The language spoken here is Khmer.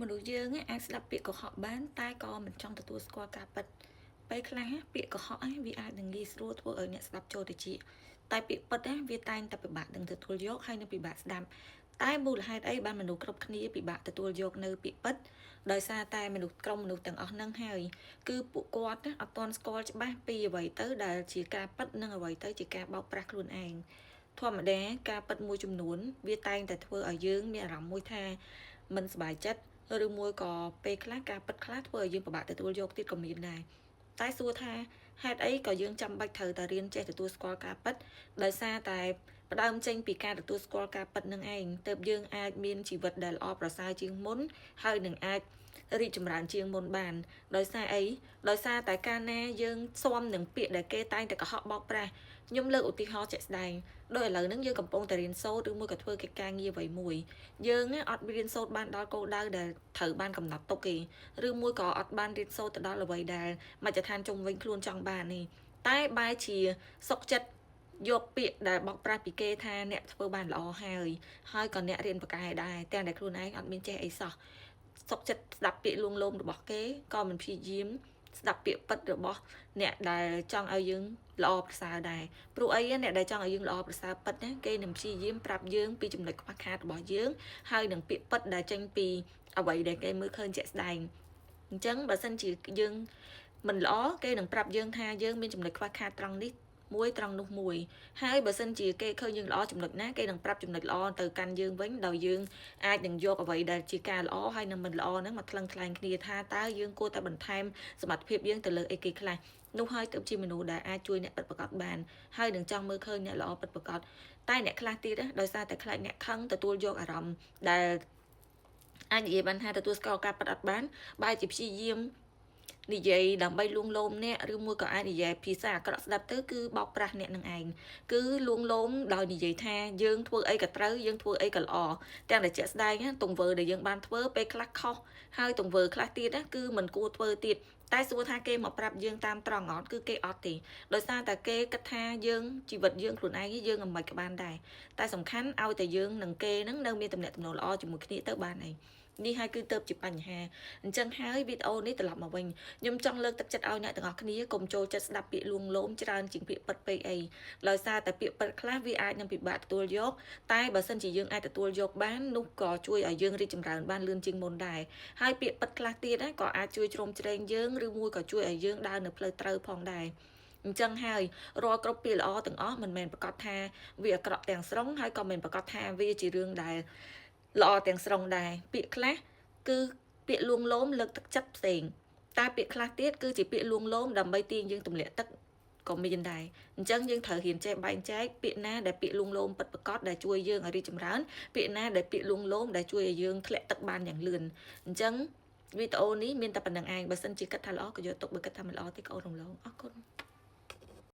មនុស្សយើងអាចស្ដាប់ពាក្យកុហកបានតែក៏មិនចង់ទទួលស្គាល់ការពិតពេលខ្លះពាក្យកុហកវាអាចនឹងងាយស្រួលធ្វើឲ្យអ្នកស្ដាប់ចូលទៅជាតែពាក្យពិតវាតែងតែពិបាកនឹងទទួលយកហើយនឹងពិបាកស្ដាប់តែមូលហេតុអីបានមនុស្សគ្រប់គ្នាពិបាកទទួលយកនៅពាក្យពិតដោយសារតែក្រុមមនុស្សទាំងអស់ហ្នឹងហើយគឺពួកគាត់អត់ទាន់ស្គាល់ច្បាស់ពីអ្វីទៅដែលជាការពិតនិងអ្វីទៅជាការបោកប្រាស់ខ្លួនឯងធម្មតាការពិតមួយចំនួនវាតែងតែធ្វើឲ្យយើងមានអារម្មណ៍មួយថាមិនសប្បាយចិត្តឬមួយក៏ពេលខ្លះការពិតខ្លះធ្វើឲ្យយើងពិបាកទទួលយកទៀតក៏មានដែរតែសួរថាហេតុអីក៏យើងចាំបាច់ត្រូវតែរៀនចេះទទួលស្គាល់ការពិតដោយសារតែផ្ដើមចេញពីការទទួលស្គាល់ការពិតនឹងឯងទើបយើងអាចមានជីវិតដែលល្អប្រសើរជាងមុនហើយនឹងអាចរីកចម្រើនជាងមុនបានដោយសារអីដោយសារតែកាលណាយើងស៊ាំនឹងពាក្យដែលគេតែងតែកុហកបោកប្រាស់ខ្ញុំលើកឧទាហរណ៍ជាក់ស្ដែងដោយឥឡូវហ្នឹងយើងកំពុងតែរៀនសូត្រឬមួយក៏ធ្វើកិច្ចការងារអ្វីមួយយើងអត់រៀនសូត្របានដល់គោលដៅដែលត្រូវបានកំណត់ទុកទេឬមួយក៏អត់បានរៀនសូត្រទៅដល់អ្វីដែលមជ្ឈដ្ឋានជុំវិញខ្លួនចង់បាននេះតែបែរជាសុខចិត្តយកពាក្យដែលបោកប្រាស់ពីគេថាអ្នកធ្វើបានល្អហើយក៏អ្នករៀនប្រកែដែរទាំងតែខ្លួនឯងអត់មានចេះអីសោះសុខចិត្តស្ដាប់ពាក្យលួងលោមរបស់គេក៏មិនព្យាយាមស្ដាប់ពាក្យពិតរបស់អ្នកដែលចង់ឲ្យយើងល្អប្រសើរដែរព្រោះអីអ្នកដែលចង់ឲ្យយើងល្អប្រសើរពិតណាគេនឹងព្យាយាមប្រាប់យើងពីចំណុចខ្វះខាតរបស់យើងហើយនឹងពាក្យពិតដែលចេញពីអ្វីដែលគេមើលឃើញជាក់ស្ដែងអញ្ចឹងបើសិនជាយើងមិនល្អគេនឹងប្រាប់យើងថាយើងមានចំណុចខ្វះខាតត្រង់នេះមួយត្រង់នោះមួយហើយបើសិនជាគេឃើញយើងល្អចំណុចណាគេនឹងប្រាប់ចំណុចល្អទៅកាន់យើងវិញដោយយើងអាចនឹងយកអ្វីដែលជាការល្អហើយនឹងមិនល្អហ្នឹងមកថ្លឹងថ្លែងគ្នាថាតើយើងគួរតែបន្ថែមសមត្ថភាពយើងទៅលើអីគេខ្លះនោះហើយទើបជាមនុស្សដែលអាចជួយអ្នកពិតប្រាកដបានហើយនឹងចង់មើលឃើញអ្នកល្អពិតប្រាកដតែអ្នកខ្លះទៀតដោយសារតែខ្លាចអ្នកខឹងទទួលយកអារម្មណ៍ដែលអាចនិយាយបានថាទទួលស្គាល់ការពិតអត់បានបែរជាព្យាយាមនិយាយដើម្បីលួងលោមអ្នកឬមួយក៏អាចនិយាយភាសាអាក្រក់ស្ដាប់ទៅគឺបោកប្រាស់អ្នកនឹងឯងគឺលួងលោមដោយនិយាយថាយើងធ្វើអីក៏ត្រូវយើងធ្វើអីក៏ល្អទាំងតែជាក់ស្ដែងទង្វើដែលយើងបានធ្វើពេលខ្លះខុសហើយទង្វើខ្លះទៀតគឺមិនគួរធ្វើទៀតតែសួរថាគេមកប្រាប់យើងតាមត្រង់អត់គឺគេអត់ទេដោយសារតែគេគិតថាយើងជីវិតយើងខ្លួនឯងយើងមិនក៏បានដែរតែសំខាន់ឲ្យតែយើងនិងគេនឹងនៅមានទំនាក់ទំនងល្អជាមួយគ្នាទៅបានឯងនេះហើយគឺទៅជាបញ្ហាអញ្ចឹងហើយវីដេអូនេះត្រឡប់មកវិញខ្ញុំចង់លើកទឹកចិត្តឲ្យអ្នកទាំងអស់គ្នាកុំចូលចិត្តស្ដាប់ពាក្យលួងលោមច្រើនជាងពាក្យពិតពេកអីដោយសារតែពាក្យពិតខ្លះវាអាចនឹងពិបាកទទួលយកតែបើសិនជាយើងអាចទទួលយកបាននោះក៏ជួយឲ្យយើងរីកចម្រើនបានលឿនជាងមុនដែរហើយពាក្យពិតខ្លះទៀតក៏អាចជួយជ្រោមជ្រែងយើងឬមួយក៏ជួយឲ្យយើងដើរនៅផ្លូវត្រូវផងដែរអញ្ចឹងហើយរាល់គ្រប់ពាក្យល្អទាំងអស់មិនមែនប្រកាសថាវាអាក្រក់ទាំងស្រុងហើយក៏មិនប្រកាសថាវាជារឿងដែលល្អទាំងស្រុងដែរពាក្យខ្លះគឺពាក្យលួងលោមលើកទឹកចិត្តផ្សេងតែពាក្យខ្លះទៀតគឺជាពាក្យលួងលោមដើម្បីទាញយើងទម្លាក់ទឹកក៏មានដែរអញ្ចឹងយើងត្រូវរៀនចេះបែងចែកពាក្យណាដែលពាក្យលួងលោមពិតប្រាកដដែលជួយយើងឲ្យរីកចម្រើនពាក្យណាដែលពាក្យលួងលោមដែលជួយឲ្យយើងធ្លាក់ទឹកបានយ៉ាងលឿនអញ្ចឹងវីដេអូនេះមានតែប៉ុណ្្នឹងឯងបើសិនជាគិតថាល្អក៏យកទុកបើគិតថាមិនល្អទេក៏អូនរំលងអរគុណ